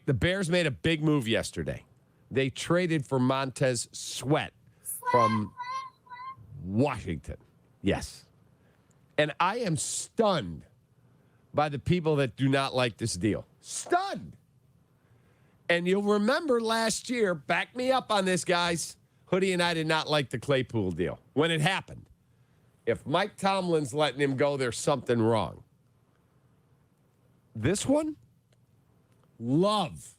right, the Bears made a big move yesterday. They traded for Montez Sweat from Washington. Yes. And I am stunned by the people that do not like this deal. Stunned. And you'll remember last year, back me up on this, guys. Hoodie and I did not like the Claypool deal when it happened. If Mike Tomlin's letting him go, there's something wrong. This one, love.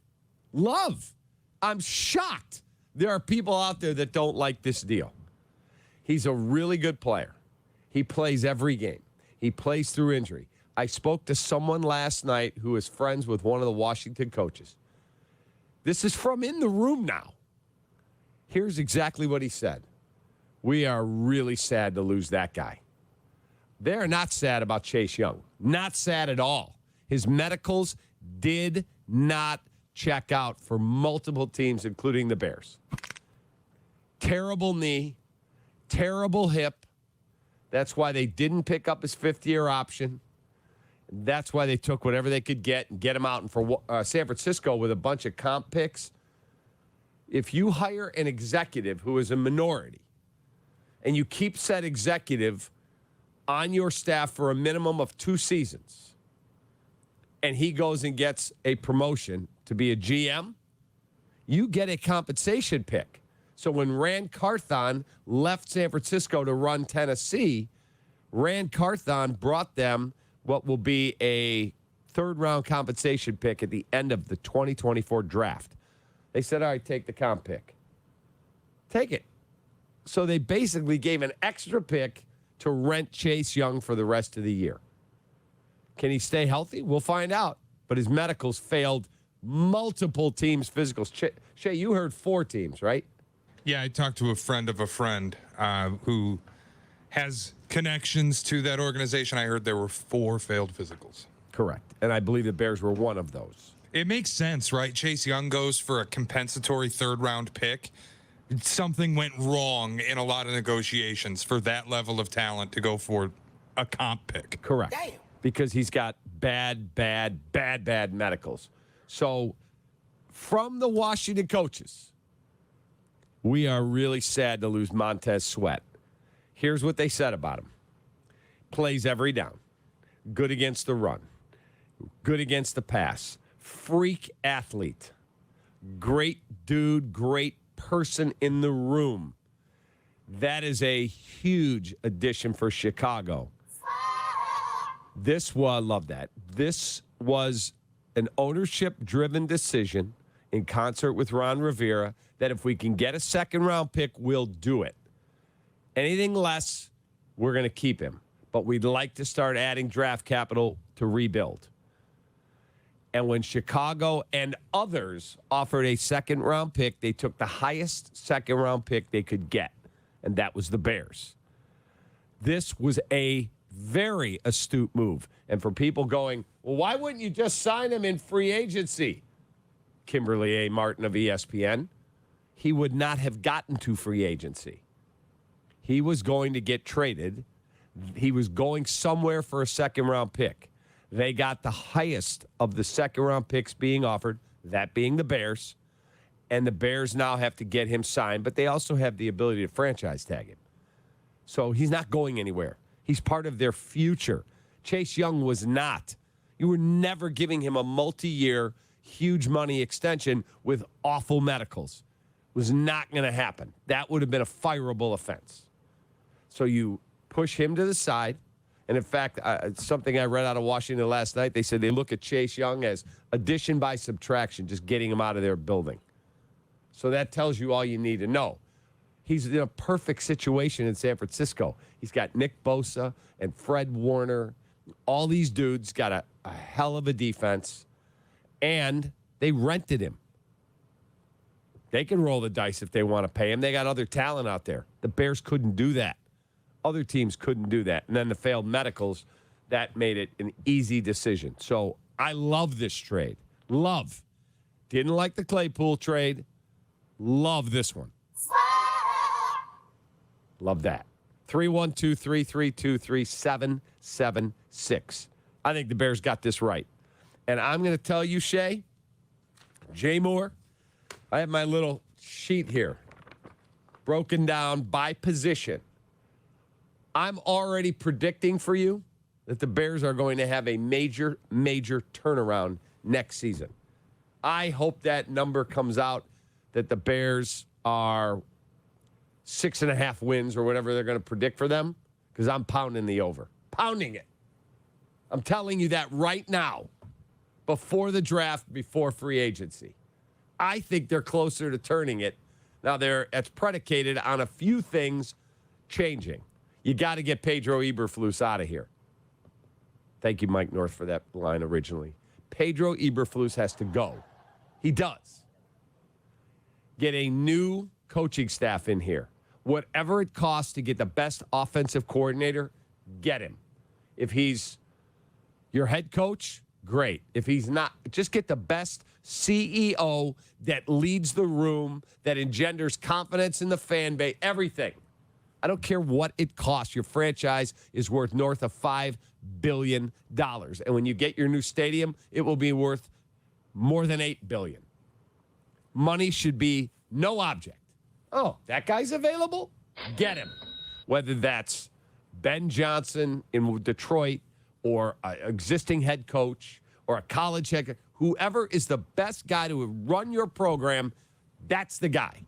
I'm shocked there are people out there that don't like this deal. He's a really good player. He plays every game. He plays through injury. I spoke to someone last night who is friends with one of the Washington coaches. This is from in the room now. Here's exactly what he said. We are really sad to lose that guy. They're not sad about Chase Young. Not sad at all. His medicals did not check out for multiple teams, including the Bears. Terrible knee, terrible hip. That's why they didn't pick up his fifth-year option. That's why they took whatever they could get and get him out. And for San Francisco with a bunch of comp picks, if you hire an executive who is a minority and you keep said executive on your staff for a minimum of 2 seasons and he goes and gets a promotion to be a GM, you get a compensation pick. So when Rand Carthon left San Francisco to run Tennessee, Rand Carthon brought them what will be a third-round compensation pick at the end of the 2024 draft. They said, all right, take the comp pick. Take it. So they basically gave an extra pick to rent Chase Young for the rest of the year. Can he stay healthy? We'll find out. But his medicals failed multiple teams' physicals. Shay, you heard 4 teams, right? Yeah, I talked to a friend of a friend who has connections to that organization. I heard there were 4 failed physicals. Correct. And I believe the Bears were one of those. It makes sense, right? Chase Young goes for a compensatory third-round pick. Something went wrong in a lot of negotiations for that level of talent to go for a comp pick. Correct. Damn. Because he's got bad medicals. So from the Washington coaches, we are really sad to lose Montez Sweat. Here's what they said about him. Plays every down. Good against the run. Good against the pass. Freak athlete. Great dude, great person in the room. That is a huge addition for Chicago. I love that. This was an ownership-driven decision in concert with Ron Rivera that if we can get a second-round pick, we'll do it. Anything less, we're going to keep him. But we'd like to start adding draft capital to rebuild. And when Chicago and others offered a second-round pick, they took the highest second-round pick they could get, and that was the Bears. This was a very astute move. And for people going, well, why wouldn't you just sign him in free agency? Kimberly A. Martin of ESPN, he would not have gotten to free agency. He was going to get traded. He was going somewhere for a second-round pick. They got the highest of the second-round picks being offered, that being the Bears. And the Bears now have to get him signed, but they also have the ability to franchise tag him. So he's not going anywhere. He's part of their future. Chase Young was not. You were never giving him a multi-year, huge money extension with awful medicals. It was not going to happen. That would have been a fireable offense. So you push him to the side. And, in fact, something I read out of Washington last night, they said they look at Chase Young as addition by subtraction, just getting him out of their building. So that tells you all you need to know. He's in a perfect situation in San Francisco. He's got Nick Bosa and Fred Warner. All these dudes got a hell of a defense, and they rented him. They can roll the dice if they want to pay him. They got other talent out there. The Bears couldn't do that. Other teams couldn't do that. And then the failed medicals, that made it an easy decision. So I love this trade. Love. Didn't like the Claypool trade. Love this one. Love that. 312-332-3776. I think the Bears got this right. And I'm going to tell you, Shay, Jay Moore, I have my little sheet here broken down by position. I'm already predicting for you that the Bears are going to have a major, major turnaround next season. I hope that number comes out that the Bears are 6.5 wins or whatever they're going to predict for them, because I'm pounding the over. Pounding it. I'm telling you that right now, before the draft, before free agency. I think they're closer to turning it. Now, it's predicated on a few things changing. You got to get Pedro Eberflus out of here. Thank you, Mike North, for that line originally. Pedro Eberflus has to go. He does. Get a new coaching staff in here. Whatever it costs to get the best offensive coordinator, get him. If he's your head coach, great. If he's not, just get the best CEO that leads the room, that engenders confidence in the fan base, everything. I don't care what it costs. Your franchise is worth north of $5 billion. And when you get your new stadium, it will be worth more than $8 billion. Money should be no object. Oh, that guy's available? Get him. Whether that's Ben Johnson in Detroit or an existing head coach or a college head coach, whoever is the best guy to run your program, that's the guy.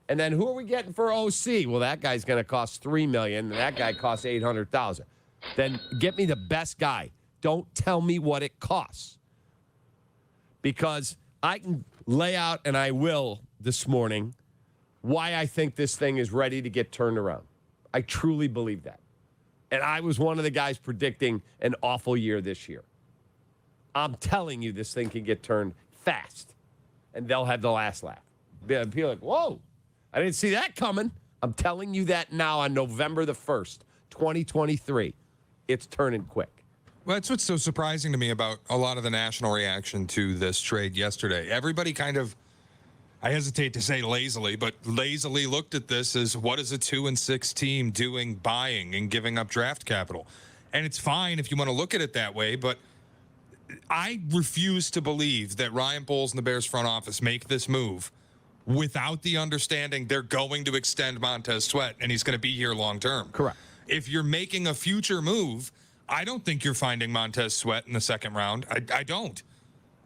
And then who are we getting for OC? Well, that guy's going to cost $3 million, and that guy costs $800,000. Then get me the best guy. Don't tell me what it costs. Because I can lay out, and I will this morning, why I think this thing is ready to get turned around. I truly believe that. And I was one of the guys predicting an awful year this year. I'm telling you, this thing can get turned fast, and they'll have the last laugh. People are like, whoa, I didn't see that coming. I'm telling you that now on November the 1st, 2023. It's turning quick. Well, that's what's so surprising to me about a lot of the national reaction to this trade yesterday. Everybody kind of, I hesitate to say lazily, but lazily looked at this as, what is a 2-6 team doing buying and giving up draft capital? And it's fine if you want to look at it that way, but I refuse to believe that Ryan Poles and the Bears front office make this move without the understanding they're going to extend Montez Sweat and he's going to be here long term. Correct. If you're making a future move, I don't think you're finding Montez Sweat in the second round. I don't.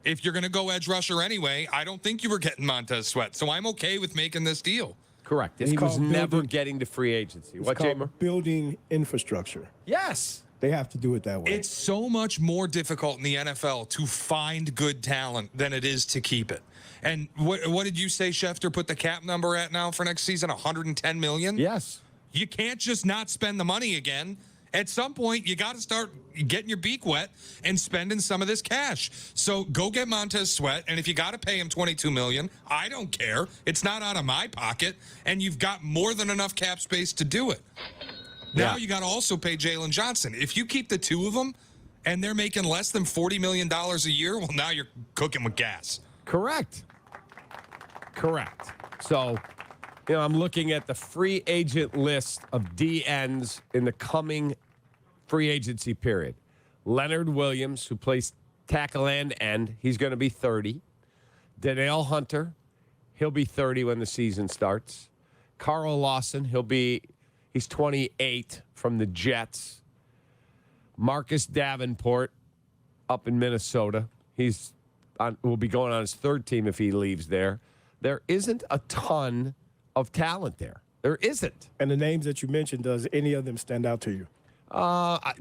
If you're going to go edge rusher anyway, I don't think you were getting Montez Sweat. So I'm okay with making this deal. Correct. And he was never getting to free agency. It's called building infrastructure. Yes. They have to do it that way. It's so much more difficult in the NFL to find good talent than it is to keep it. And what did you say Schefter put the cap number at now for next season? $110 million? Yes. You can't just not spend the money again. At some point, you got to start getting your beak wet and spending some of this cash. So go get Montez Sweat, and if you got to pay him $22 million, I don't care. It's not out of my pocket, and you've got more than enough cap space to do it. Now you got to also pay Jalen Johnson. If you keep the two of them, and they're making less than $40 million a year, well, now you're cooking with gas. Correct. So, I'm looking at the free agent list of DNs in the coming free agency period. Leonard Williams, who plays tackle and end, he's going to be 30. Danielle Hunter, he'll be 30 when the season starts. Carl Lawson, he's 28 from the Jets. Marcus Davenport up in Minnesota. Will be going on his third team if he leaves there. There isn't a ton of talent there. There isn't. And the names that you mentioned, does any of them stand out to you?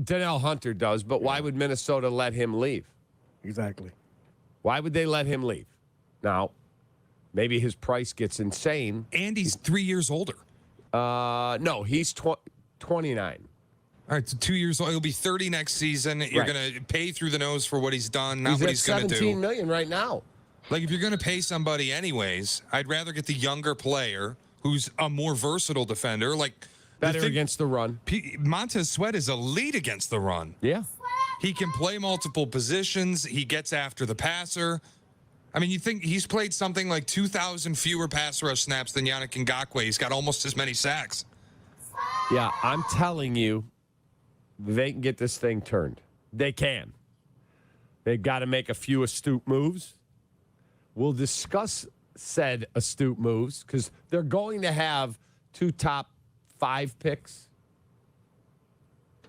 Danielle Hunter does, but why would Minnesota let him leave? Exactly. Why would they let him leave? Now, maybe his price gets insane. And he's 3 years older. No, he's 29. All right, so 2 years old. He'll be 30 next season. You're going to pay through the nose for what he's done, not what he's going to do. $17 million right now. Like, if you're going to pay somebody anyways, I'd rather get the younger player who's a more versatile defender. Like, better against the run. Montez Sweat is elite against the run. Yeah. He can play multiple positions. He gets after the passer. I mean, you think he's played something like 2,000 fewer pass rush snaps than Yannick Ngakoue. He's got almost as many sacks. Yeah, I'm telling you, they can get this thing turned. They can. They've got to make a few astute moves. We'll discuss said astute moves because they're going to have 2 top 5 picks.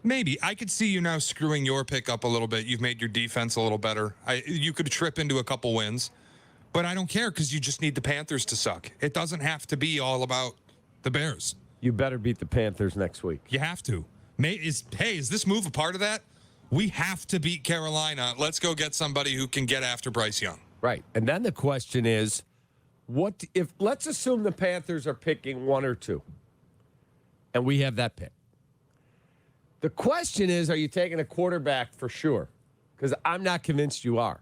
Maybe. I could see you now screwing your pick up a little bit. You've made your defense a little better. You could trip into a couple wins, but I don't care because you just need the Panthers to suck. It doesn't have to be all about the Bears. You better beat the Panthers next week. You have to. Is this move a part of that? We have to beat Carolina. Let's go get somebody who can get after Bryce Young. Right. And then the question is, what if, let's assume the Panthers are picking 1 or 2, and we have that pick. The question is, are you taking a quarterback for sure? Because I'm not convinced you are.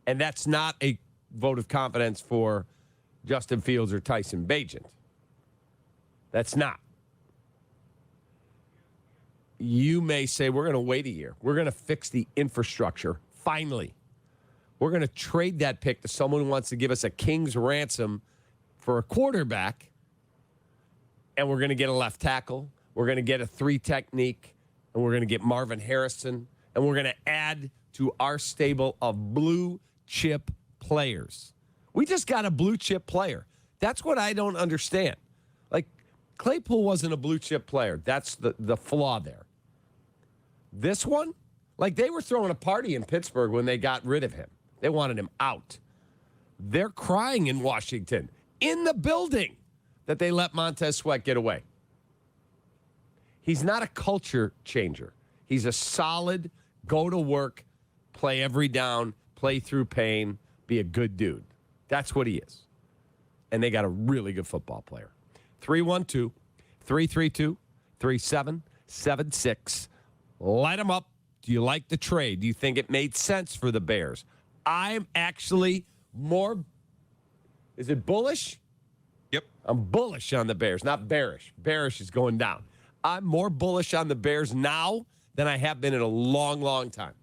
And that's not a vote of confidence for Justin Fields or Tyson Bagent. That's not. You may say, we're going to wait a year. We're going to fix the infrastructure. Finally. We're going to trade that pick to someone who wants to give us a king's ransom for a quarterback. And we're going to get a left tackle. We're going to get a 3 technique. And we're going to get Marvin Harrison. And we're going to add to our stable of blue chip players. We just got a blue chip player. That's what I don't understand. Like, Claypool wasn't a blue chip player. That's the flaw there. This one, like, they were throwing a party in Pittsburgh when they got rid of him. They wanted him out. They're crying in Washington, in the building, that they let Montez Sweat get away. He's not a culture changer. He's a solid, go to work, play every down, play through pain, be a good dude. That's what he is. And they got a really good football player. 312-332-3776. Light them up. Do you like the trade? Do you think it made sense for the Bears? I'm actually more, is it bullish? Yep. I'm bullish on the Bears, not bearish. Bearish is going down. I'm more bullish on the Bears now than I have been in a long, long time.